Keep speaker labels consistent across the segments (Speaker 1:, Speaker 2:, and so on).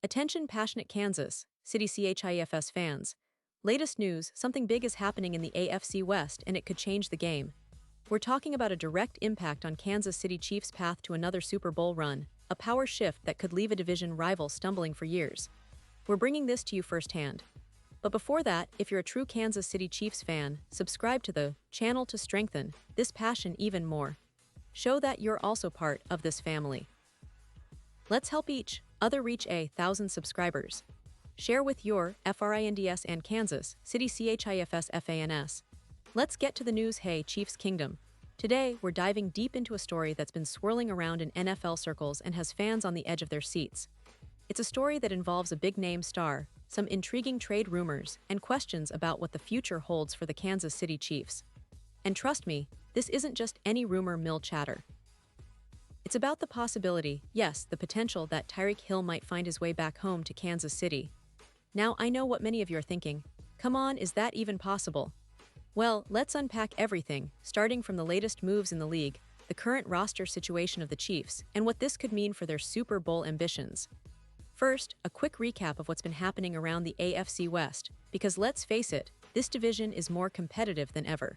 Speaker 1: Attention passionate Kansas City CHIFS fans. Latest news, something big is happening in the AFC West and it could change the game. We're talking about a direct impact on Kansas City Chiefs' path to another Super Bowl run, a power shift that could leave a division rival stumbling for years. We're bringing this to you firsthand. But before that, if you're a true Kansas City Chiefs fan, subscribe to the channel to strengthen this passion even more. Show that you're also part of this family. Let's help each other reach 1,000 subscribers. Share with your FRINDS and Kansas City CHIFS FANS. Let's get to the news. Hey Chiefs Kingdom. Today, we're diving deep into a story that's been swirling around in NFL circles and has fans on the edge of their seats. It's a story that involves a big-name star, some intriguing trade rumors, and questions about what the future holds for the Kansas City Chiefs. And trust me, this isn't just any rumor mill chatter. It's about the possibility, yes, the potential that Tyreek Hill might find his way back home to Kansas City. Now, I know what many of you are thinking. Come on, is that even possible? Well, let's unpack everything, starting from the latest moves in the league, the current roster situation of the Chiefs, and what this could mean for their Super Bowl ambitions. First, a quick recap of what's been happening around the AFC West, because let's face it, this division is more competitive than ever.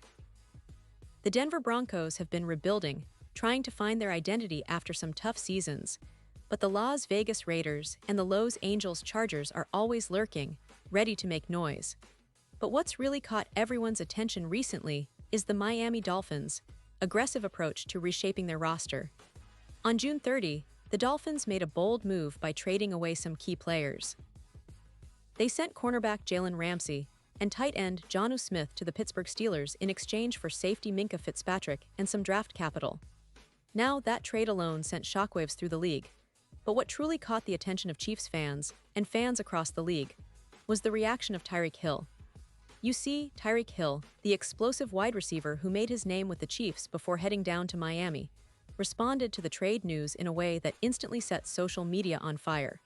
Speaker 1: The Denver Broncos have been rebuilding, trying to find their identity after some tough seasons, but the Las Vegas Raiders and the Los Angeles Chargers are always lurking, ready to make noise. But what's really caught everyone's attention recently is the Miami Dolphins' aggressive approach to reshaping their roster. On June 30, the Dolphins made a bold move by trading away some key players. They sent cornerback Jalen Ramsey and tight end Jonnu Smith to the Pittsburgh Steelers in exchange for safety Minkah Fitzpatrick and some draft capital. Now, that trade alone sent shockwaves through the league. But what truly caught the attention of Chiefs fans, and fans across the league, was the reaction of Tyreek Hill. You see, Tyreek Hill, the explosive wide receiver who made his name with the Chiefs before heading down to Miami, responded to the trade news in a way that instantly set social media on fire.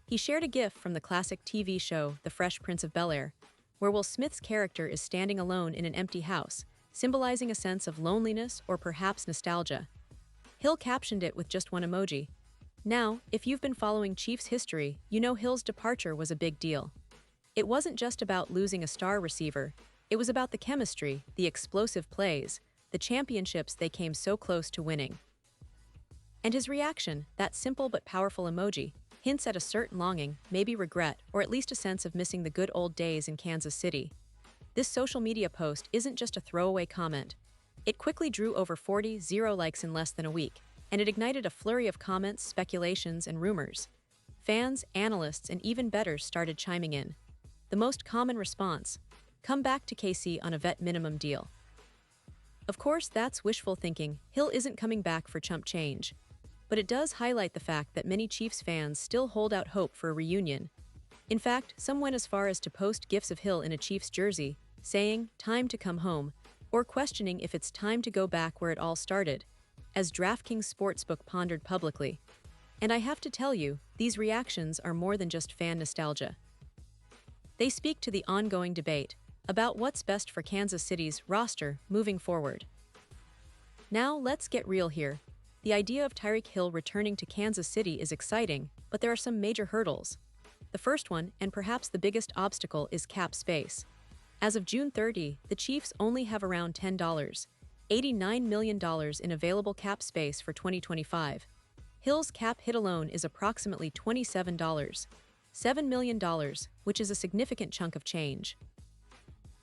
Speaker 1: He shared a GIF from the classic TV show The Fresh Prince of Bel-Air, where Will Smith's character is standing alone in an empty house, symbolizing a sense of loneliness or perhaps nostalgia. Hill captioned it with just one emoji. Now, if you've been following Chiefs history, you know Hill's departure was a big deal. It wasn't just about losing a star receiver, it was about the chemistry, the explosive plays, the championships they came so close to winning. And his reaction, that simple but powerful emoji, hints at a certain longing, maybe regret, or at least a sense of missing the good old days in Kansas City. This social media post isn't just a throwaway comment. It quickly drew over 40 likes in less than a week, and it ignited a flurry of comments, speculations, and rumors. Fans, analysts, and even bettors started chiming in. The most common response: come back to KC on a vet minimum deal. Of course, that's wishful thinking. Hill isn't coming back for chump change. But it does highlight the fact that many Chiefs fans still hold out hope for a reunion. In fact, some went as far as to post gifs of Hill in a Chiefs jersey, saying, "Time to come home," or questioning if it's time to go back where it all started, as DraftKings Sportsbook pondered publicly. And I have to tell you, these reactions are more than just fan nostalgia. They speak to the ongoing debate about what's best for Kansas City's roster moving forward. Now, let's get real here. The idea of Tyreek Hill returning to Kansas City is exciting, but there are some major hurdles. The first one, and perhaps the biggest obstacle, is cap space. As of June 30, the Chiefs only have around $89 million in available cap space for 2025. Hill's cap hit alone is approximately $7 million, which is a significant chunk of change.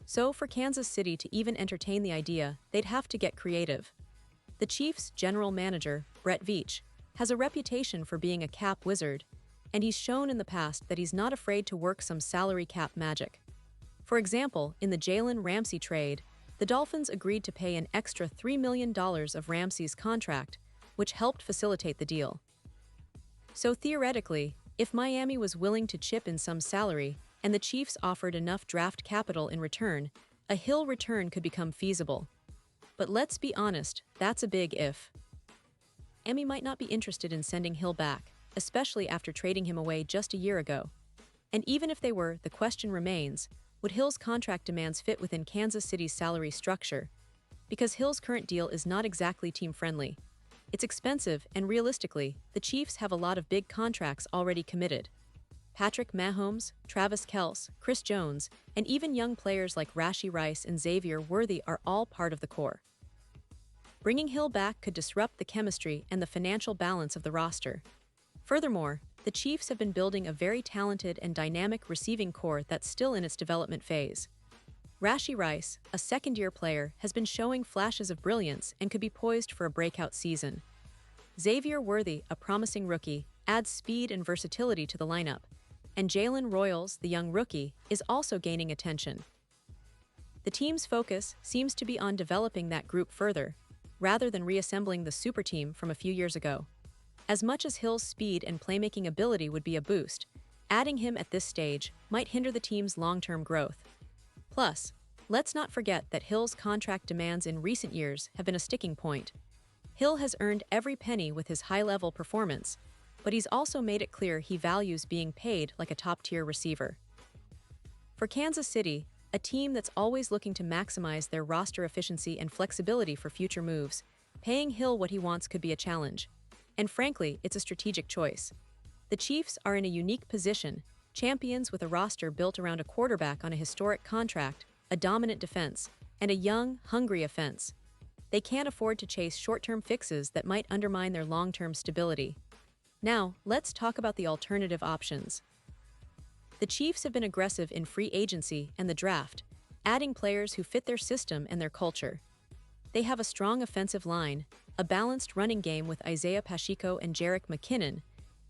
Speaker 1: So for Kansas City to even entertain the idea, they'd have to get creative. The Chiefs' general manager, Brett Veach, has a reputation for being a cap wizard, and he's shown in the past that he's not afraid to work some salary cap magic. For example, in the Jalen Ramsey trade, the Dolphins agreed to pay an extra $3 million of Ramsey's contract, which helped facilitate the deal. So theoretically, if Miami was willing to chip in some salary, and the Chiefs offered enough draft capital in return, a Hill return could become feasible. But let's be honest, that's a big if. Miami might not be interested in sending Hill back, especially after trading him away just a year ago. And even if they were, the question remains, would Hill's contract demands fit within Kansas City's salary structure? Because Hill's current deal is not exactly team-friendly. It's expensive, and realistically, the Chiefs have a lot of big contracts already committed. Patrick Mahomes, Travis Kelce, Chris Jones, and even young players like Rashee Rice and Xavier Worthy are all part of the core. Bringing Hill back could disrupt the chemistry and the financial balance of the roster. Furthermore, the Chiefs have been building a very talented and dynamic receiving core that's still in its development phase. Rashee Rice, a second-year player, has been showing flashes of brilliance and could be poised for a breakout season. Xavier Worthy, a promising rookie, adds speed and versatility to the lineup. And Jalen Royals, the young rookie, is also gaining attention. The team's focus seems to be on developing that group further, rather than reassembling the super team from a few years ago. As much as Hill's speed and playmaking ability would be a boost, adding him at this stage might hinder the team's long-term growth. Plus, let's not forget that Hill's contract demands in recent years have been a sticking point. Hill has earned every penny with his high-level performance, but he's also made it clear he values being paid like a top-tier receiver. For Kansas City, a team that's always looking to maximize their roster efficiency and flexibility for future moves, paying Hill what he wants could be a challenge. And frankly, it's a strategic choice. The Chiefs are in a unique position, champions with a roster built around a quarterback on a historic contract, a dominant defense, and a young, hungry offense. They can't afford to chase short-term fixes that might undermine their long-term stability. Now, let's talk about the alternative options. The Chiefs have been aggressive in free agency and the draft, adding players who fit their system and their culture. They have a strong offensive line, a balanced running game with Isaiah Pacheco and Jerick McKinnon,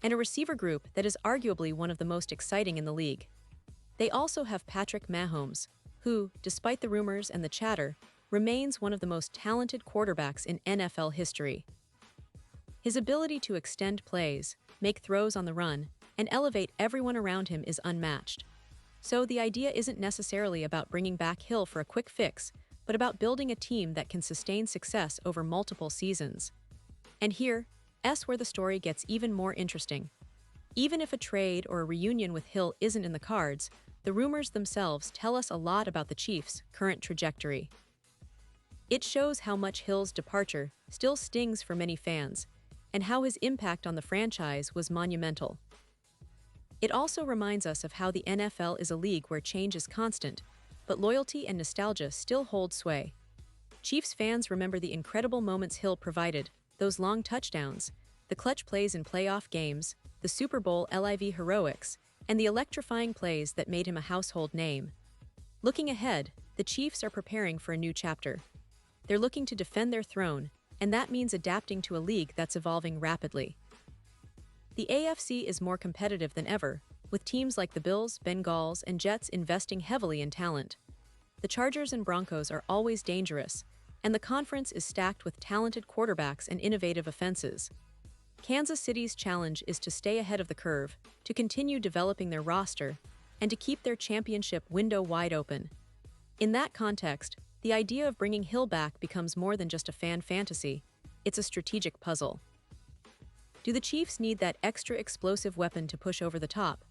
Speaker 1: and a receiver group that is arguably one of the most exciting in the league. They also have Patrick Mahomes, who, despite the rumors and the chatter, remains one of the most talented quarterbacks in NFL history. His ability to extend plays, make throws on the run, and elevate everyone around him is unmatched. So the idea isn't necessarily about bringing back Hill for a quick fix, but about building a team that can sustain success over multiple seasons. And here's where the story gets even more interesting. Even if a trade or a reunion with Hill isn't in the cards, the rumors themselves tell us a lot about the Chiefs' current trajectory. It shows how much Hill's departure still stings for many fans, and how his impact on the franchise was monumental. It also reminds us of how the NFL is a league where change is constant, but loyalty and nostalgia still hold sway. Chiefs fans remember the incredible moments Hill provided, those long touchdowns, the clutch plays in playoff games, the Super Bowl LIV heroics, and the electrifying plays that made him a household name. Looking ahead, the Chiefs are preparing for a new chapter. They're looking to defend their throne, and that means adapting to a league that's evolving rapidly. The AFC is more competitive than ever, with teams like the Bills, Bengals, and Jets investing heavily in talent. The Chargers and Broncos are always dangerous, and the conference is stacked with talented quarterbacks and innovative offenses. Kansas City's challenge is to stay ahead of the curve, to continue developing their roster, and to keep their championship window wide open. In that context, the idea of bringing Hill back becomes more than just a fan fantasy, it's a strategic puzzle. Do the Chiefs need that extra explosive weapon to push over the top?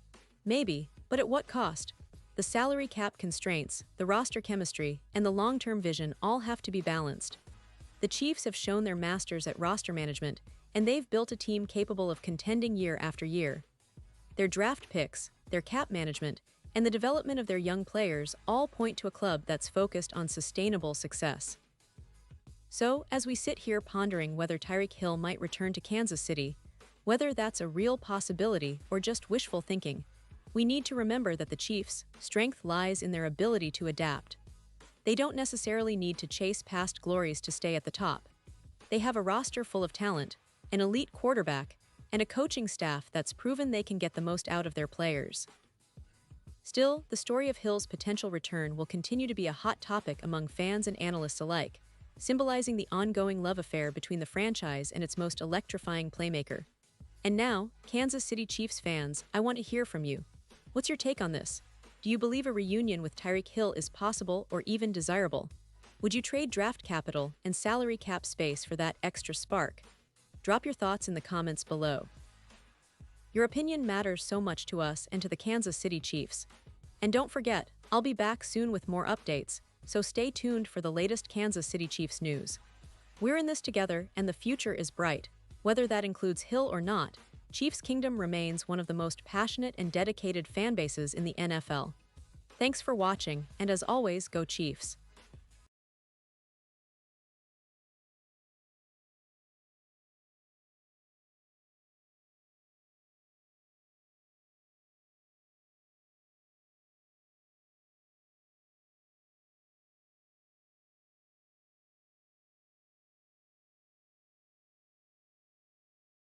Speaker 1: Maybe, but at what cost? The salary cap constraints, the roster chemistry, and the long-term vision all have to be balanced. The Chiefs have shown their masters at roster management, and they've built a team capable of contending year after year. Their draft picks, their cap management, and the development of their young players all point to a club that's focused on sustainable success. So, as we sit here pondering whether Tyreek Hill might return to Kansas City, whether that's a real possibility or just wishful thinking, we need to remember that the Chiefs' strength lies in their ability to adapt. They don't necessarily need to chase past glories to stay at the top. They have a roster full of talent, an elite quarterback, and a coaching staff that's proven they can get the most out of their players. Still, the story of Hill's potential return will continue to be a hot topic among fans and analysts alike, symbolizing the ongoing love affair between the franchise and its most electrifying playmaker. And now, Kansas City Chiefs fans, I want to hear from you. What's your take on this? Do you believe a reunion with Tyreek Hill is possible or even desirable? Would you trade draft capital and salary cap space for that extra spark? Drop your thoughts in the comments below. Your opinion matters so much to us and to the Kansas City Chiefs. And don't forget, I'll be back soon with more updates, so stay tuned for the latest Kansas City Chiefs news. We're in this together, and the future is bright. Whether that includes Hill or not, Chiefs Kingdom remains one of the most passionate and dedicated fan bases in the NFL. Thanks for watching, and as always, go Chiefs.